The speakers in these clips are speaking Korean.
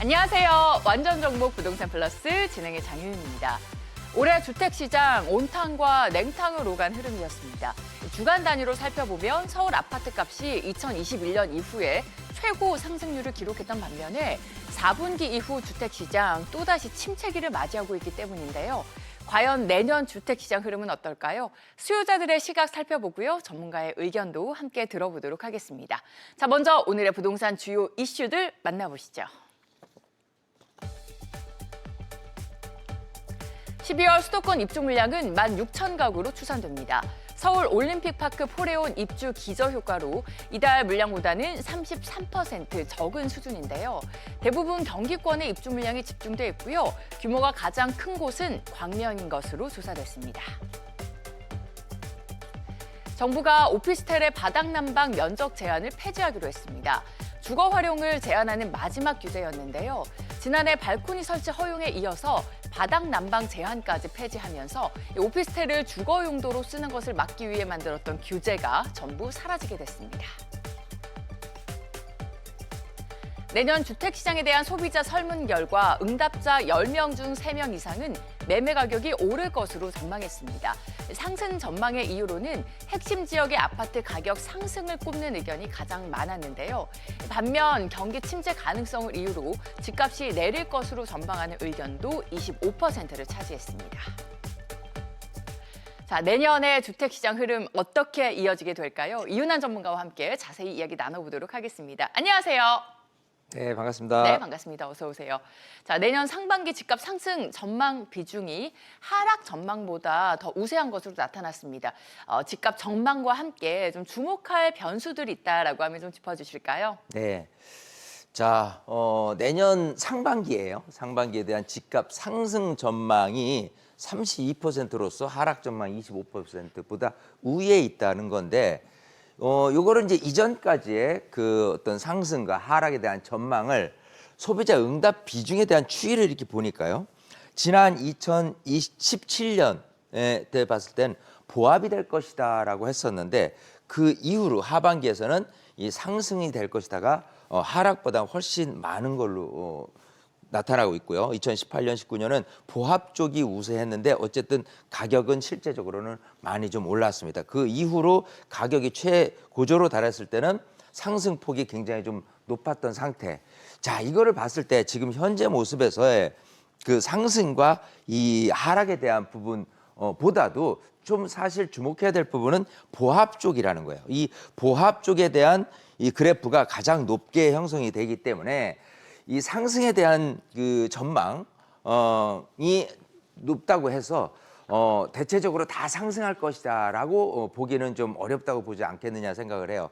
안녕하세요. 완전 정보 부동산 플러스 진행의 장유윤입니다. 올해 주택시장 온탕과 냉탕을 오간 흐름이었습니다. 주간 단위로 살펴보면 서울 아파트 값이 2021년 이후에 최고 상승률을 기록했던 반면에 4분기 이후 주택시장 또다시 침체기를 맞이하고 있기 때문인데요. 과연 내년 주택시장 흐름은 어떨까요? 수요자들의 시각 살펴보고요. 전문가의 의견도 함께 들어보도록 하겠습니다. 자, 먼저 오늘의 부동산 주요 이슈들 만나보시죠. 12월 수도권 입주 물량은 16,000가구로 추산됩니다. 서울 올림픽파크 포레온 입주 기저효과로 이달 물량보다는 33% 적은 수준인데요. 대부분 경기권의 입주 물량이 집중돼 있고요. 규모가 가장 큰 곳은 광명인 것으로 조사됐습니다. 정부가 오피스텔의 바닥 난방 면적 제한을 폐지하기로 했습니다. 주거 활용을 제한하는 마지막 규제였는데요. 지난해 발코니 설치 허용에 이어서 바닥 난방 제한까지 폐지하면서 오피스텔을 주거 용도로 쓰는 것을 막기 위해 만들었던 규제가 전부 사라지게 됐습니다. 내년 주택시장에 대한 소비자 설문 결과 응답자 10명 중 3명 이상은 매매 가격이 오를 것으로 전망했습니다. 상승 전망의 이유로는 핵심 지역의 아파트 가격 상승을 꼽는 의견이 가장 많았는데요. 반면 경기 침체 가능성을 이유로 집값이 내릴 것으로 전망하는 의견도 25%를 차지했습니다. 자, 내년의 주택시장 흐름 어떻게 이어지게 될까요? 이윤환 전문가와 함께 자세히 이야기 나눠보도록 하겠습니다. 안녕하세요. 네, 반갑습니다. 네, 반갑습니다. 어서 오세요. 자, 내년 상반기 집값 상승 전망 비중이 하락 전망보다 더 우세한 것으로 나타났습니다. 집값 전망과 함께 좀 주목할 변수들이 있다라고 하면 좀 짚어주실까요? 네. 자, 내년 상반기예요. 상반기에 대한 집값 상승 전망이 32%로서 하락 전망 25%보다 우위에 있다는 건데, 요거를 이제 이전까지의 그 어떤 상승과 하락에 대한 전망을 소비자 응답 비중에 대한 추이를 이렇게 보니까요. 지난 2017년에 때 봤을 땐 보합이 될 것이다라고 했었는데 그 이후로 하반기에서는 이 상승이 될 것이다가 하락보다 훨씬 많은 걸로 나타나고 있고요. 2018년, 19년은 보합 쪽이 우세했는데 어쨌든 가격은 실제적으로는 많이 좀 올랐습니다. 그 이후로 가격이 최고조로 달했을 때는 상승폭이 굉장히 좀 높았던 상태. 자, 이거를 봤을 때 지금 현재 모습에서의 그 상승과 이 하락에 대한 부분 보다도 좀 사실 주목해야 될 부분은 보합 쪽이라는 거예요. 이 보합 쪽에 대한 이 그래프가 가장 높게 형성이 되기 때문에 이 상승에 대한 그 전망이 높다고 해서 대체적으로 다 상승할 것이다라고 보기는 좀 어렵다고 보지 않겠느냐 생각을 해요.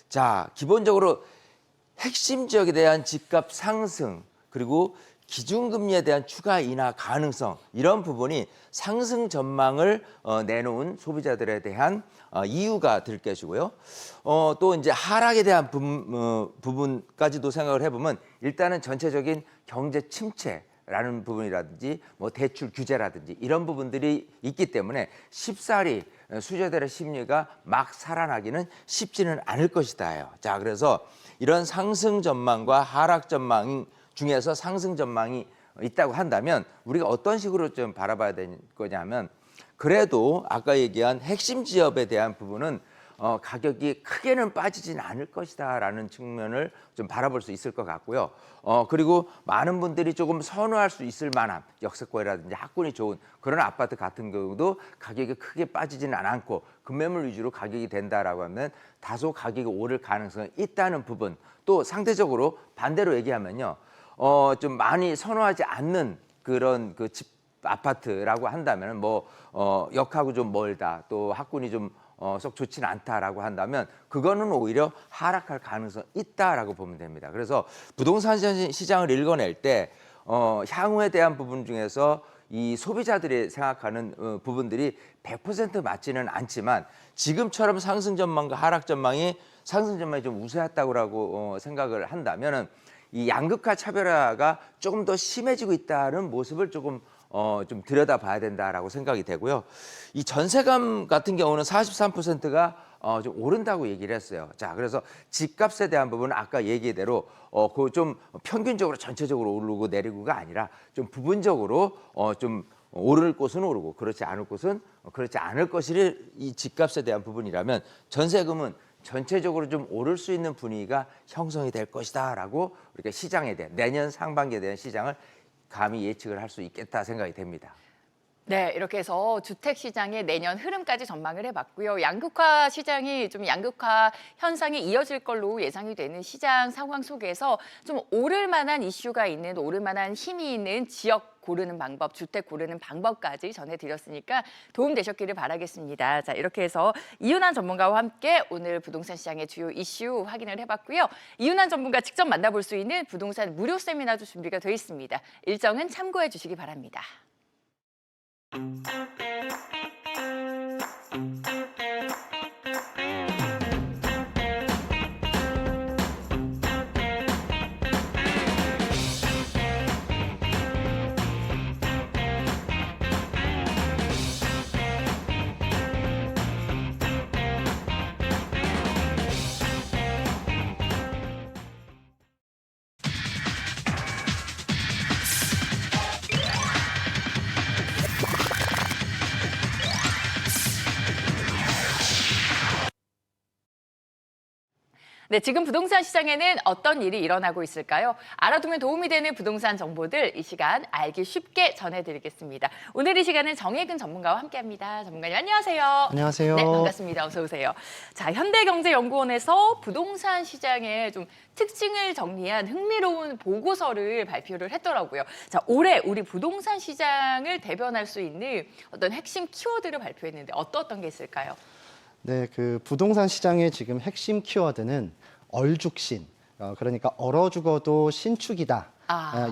자, 기본적으로 핵심 지역에 대한 집값 상승 그리고 기준금리에 대한 추가 인하 가능성 이런 부분이 상승 전망을 내놓은 소비자들에 대한 이유가 될 것이고요. 또 이제 하락에 대한 부분까지도 생각을 해보면 일단은 전체적인 경제 침체라는 부분이라든지 뭐 대출 규제라든지 이런 부분들이 있기 때문에 쉽사리 수요자들의 심리가 막 살아나기는 쉽지는 않을 것이다요. 자, 그래서 이런 상승 전망과 하락 전망 중에서 상승 전망이 있다고 한다면 우리가 어떤 식으로 좀 바라봐야 될 거냐면 그래도 아까 얘기한 핵심 지역에 대한 부분은 가격이 크게는 빠지진 않을 것이다라는 측면을 좀 바라볼 수 있을 것 같고요. 그리고 많은 분들이 조금 선호할 수 있을 만한 역세권이라든지 학군이 좋은 그런 아파트 같은 경우도 가격이 크게 빠지지는 않고 급매물 위주로 가격이 된다라고 하면 다소 가격이 오를 가능성이 있다는 부분. 또 상대적으로 반대로 얘기하면요. 좀 많이 선호하지 않는 그런 그 집 아파트라고 한다면 뭐 역하고 좀 멀다 또 학군이 좀 썩 좋지는 않다라고 한다면 그거는 오히려 하락할 가능성이 있다라고 보면 됩니다. 그래서 부동산 시장을 읽어낼 때 향후에 대한 부분 중에서 이 소비자들이 생각하는 부분들이 100% 맞지는 않지만 지금처럼 상승 전망과 하락 전망이 상승 전망이 좀 우세했다고 생각을 한다면은 이 양극화 차별화가 조금 더 심해지고 있다는 모습을 조금 좀 들여다봐야 된다라고 생각이 되고요. 이 전세감 같은 경우는 43%가 좀 오른다고 얘기를 했어요. 자, 그래서 집값에 대한 부분은 아까 얘기대로 그 좀 평균적으로 전체적으로 오르고 내리고가 아니라 좀 부분적으로 좀 오를 곳은 오르고 그렇지 않을 곳은 그렇지 않을 것이 이 집값에 대한 부분이라면 전세금은 전체적으로 좀 오를 수 있는 분위기가 형성이 될 것이다라고 우리가 시장에 대한 내년 상반기에 대한 시장을 감히 예측을 할 수 있겠다 생각이 됩니다. 네, 이렇게 해서 주택 시장의 내년 흐름까지 전망을 해봤고요. 양극화 시장이 좀 양극화 현상이 이어질 걸로 예상이 되는 시장 상황 속에서 좀 오를 만한 이슈가 있는, 오를 만한 힘이 있는 지역 고르는 방법, 주택 고르는 방법까지 전해드렸으니까 도움 되셨기를 바라겠습니다. 자, 이렇게 해서 이윤환 전문가와 함께 오늘 부동산 시장의 주요 이슈 확인을 해봤고요. 이윤환 전문가 직접 만나볼 수 있는 부동산 무료 세미나도 준비가 되어 있습니다. 일정은 참고해 주시기 바랍니다. 네, 지금 부동산 시장에는 어떤 일이 일어나고 있을까요? 알아두면 도움이 되는 부동산 정보들 이 시간 알기 쉽게 전해드리겠습니다. 오늘 이 시간은 정혜근 전문가와 함께합니다. 전문가님 안녕하세요. 안녕하세요. 네, 반갑습니다. 어서 오세요. 자, 현대경제연구원에서 부동산 시장의 좀 특징을 정리한 흥미로운 보고서를 발표를 했더라고요. 자, 올해 우리 부동산 시장을 대변할 수 있는 어떤 핵심 키워드를 발표했는데 어떤 게 있을까요? 네, 그 부동산 시장의 지금 핵심 키워드는 얼죽신, 그러니까 얼어 죽어도 신축이다.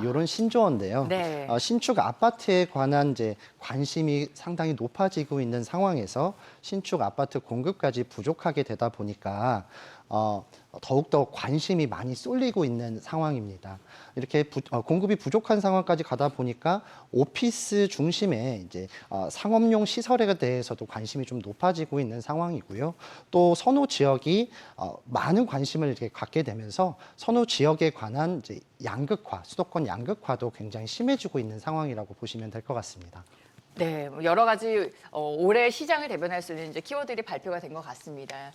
이런 신조어인데요. 네. 신축 아파트에 관한 이제 관심이 상당히 높아지고 있는 상황에서 신축 아파트 공급까지 부족하게 되다 보니까 더욱더 관심이 많이 쏠리고 있는 상황입니다. 이렇게 공급이 부족한 상황까지 가다 보니까 오피스 중심의 이제 상업용 시설에 대해서도 관심이 좀 높아지고 있는 상황이고요. 또 선호 지역이 많은 관심을 이렇게 갖게 되면서 선호 지역에 관한 이제 양극화, 수도권 양극화도 굉장히 심해지고 있는 상황이라고 보시면 될 것 같습니다. 네, 여러 가지 올해 시장을 대변할 수 있는 이제 키워드들이 발표가 된 것 같습니다.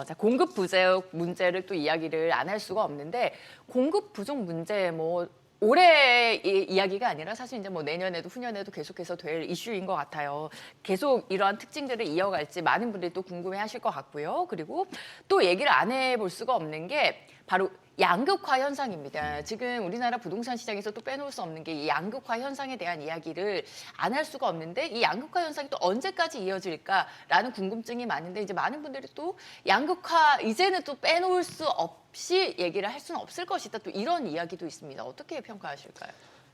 자, 공급 부족 문제를 또 이야기를 안 할 수가 없는데 공급 부족 문제 뭐 올해 이야기가 아니라 사실 이제 뭐 내년에도 후년에도 계속해서 될 이슈인 것 같아요. 계속 이러한 특징들을 이어갈지 많은 분들이 또 궁금해하실 것 같고요. 그리고 또 얘기를 안 해볼 수가 없는 게 바로 양극화 현상입니다. 지금 우리나라 부동산 시장에서 또 빼놓을 수 없는 게 이 양극화 현상에 대한 이야기를 안 할 수가 없는데 이 양극화 현상이 또 언제까지 이어질까라는 궁금증이 많은데 이제 많은 분들이 또 양극화 이제는 또 빼놓을 수 없이 얘기를 할 수는 없을 것이다. 또 이런 이야기도 있습니다. 어떻게 평가하실까요?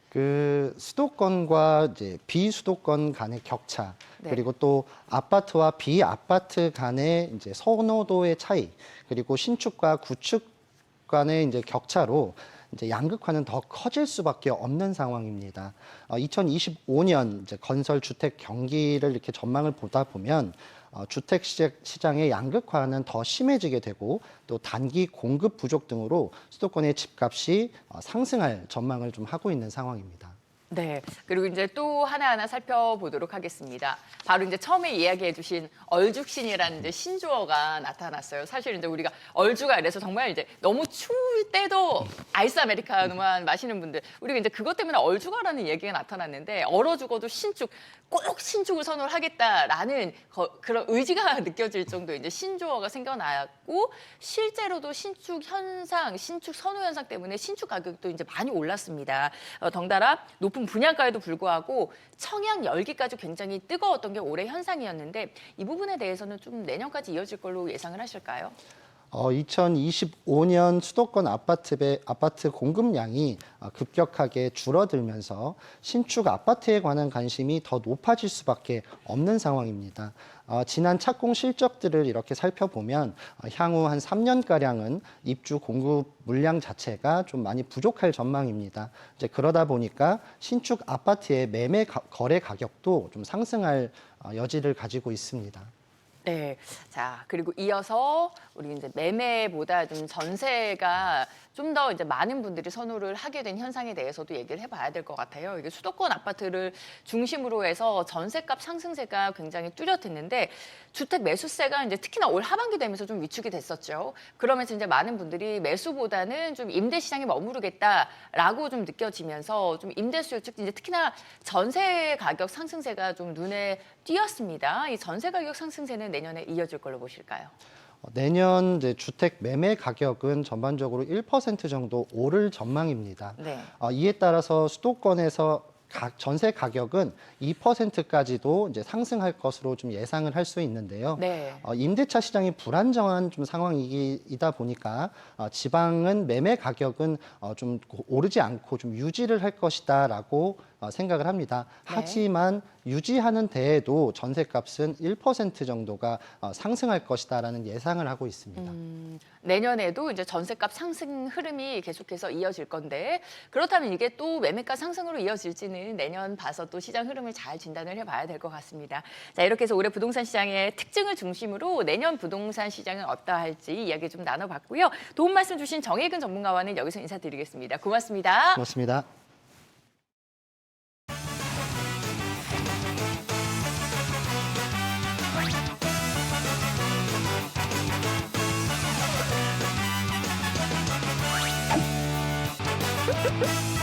그 수도권과 이제 비수도권 간의 격차, 네. 그리고 또 아파트와 비아파트 간의 이제 선호도의 차이, 그리고 신축과 구축 간의 이제 격차로 이제 양극화는 더 커질 수밖에 없는 상황입니다. 2025년 이제 건설 주택 경기를 이렇게 전망을 보다 보면 주택 시장의 양극화는 더 심해지게 되고 또 단기 공급 부족 등으로 수도권의 집값이 상승할 전망을 좀 하고 있는 상황입니다. 네. 그리고 이제 또 하나하나 살펴보도록 하겠습니다. 바로 이제 처음에 이야기해 주신 얼죽신이라는 이제 신조어가 나타났어요. 사실 이제 우리가 얼죽아 이래서 정말 이제 너무 추울 때도 아이스 아메리카노만 마시는 분들, 우리가 이제 그것 때문에 얼죽아라는 얘기가 나타났는데 얼어 죽어도 신축, 꼭 신축을 선호를 하겠다라는 그런 의지가 느껴질 정도 이제 신조어가 생겨났고 실제로도 신축 현상, 신축 선호 현상 때문에 신축 가격도 이제 많이 올랐습니다. 덩달아 높은 분양가에도 불구하고 청약 열기까지 굉장히 뜨거웠던 게 올해 현상이었는데 이 부분에 대해서는 좀 내년까지 이어질 걸로 예상을 하실까요? 2025년 수도권 아파트 공급량이 급격하게 줄어들면서 신축 아파트에 관한 관심이 더 높아질 수밖에 없는 상황입니다. 지난 착공 실적들을 이렇게 살펴보면 향후 한 3년가량은 입주 공급 물량 자체가 좀 많이 부족할 전망입니다. 이제 그러다 보니까 신축 아파트의 매매 거래 가격도 좀 상승할 여지를 가지고 있습니다. 네. 자, 그리고 이어서 우리 이제 매매보다 좀 전세가 좀 더 이제 많은 분들이 선호를 하게 된 현상에 대해서도 얘기를 해봐야 될 것 같아요. 이게 수도권 아파트를 중심으로 해서 전세값 상승세가 굉장히 뚜렷했는데 주택 매수세가 이제 특히나 올 하반기 되면서 좀 위축이 됐었죠. 그러면서 이제 많은 분들이 매수보다는 좀 임대 시장에 머무르겠다라고 좀 느껴지면서 좀 임대 수요 즉 이제 특히나 전세 가격 상승세가 좀 눈에 띄었습니다. 이 전세 가격 상승세는 내년에 이어질 걸로 보실까요? 내년 이제 주택 매매 가격은 전반적으로 1% 정도 오를 전망입니다. 네. 이에 따라서 수도권에서 전세 가격은 2%까지도 이제 상승할 것으로 좀 예상을 할 수 있는데요. 네. 임대차 시장이 불안정한 좀 상황이다 보니까 지방은 매매 가격은 좀 오르지 않고 좀 유지를 할 것이다라고 생각을 합니다. 네. 하지만 유지하는 데에도 전세값은 1% 정도가 상승할 것이다라는 예상을 하고 있습니다. 내년에도 이제 전세값 상승 흐름이 계속해서 이어질 건데 그렇다면 이게 또 매매가 상승으로 이어질지는 내년 봐서 또 시장 흐름을 잘 진단을 해봐야 될 것 같습니다. 자, 이렇게 해서 올해 부동산 시장의 특징을 중심으로 내년 부동산 시장은 어떠할지 이야기 좀 나눠봤고요. 도움 말씀 주신 정혜근 전문가와는 여기서 인사드리겠습니다. 고맙습니다. 고맙습니다. Woo!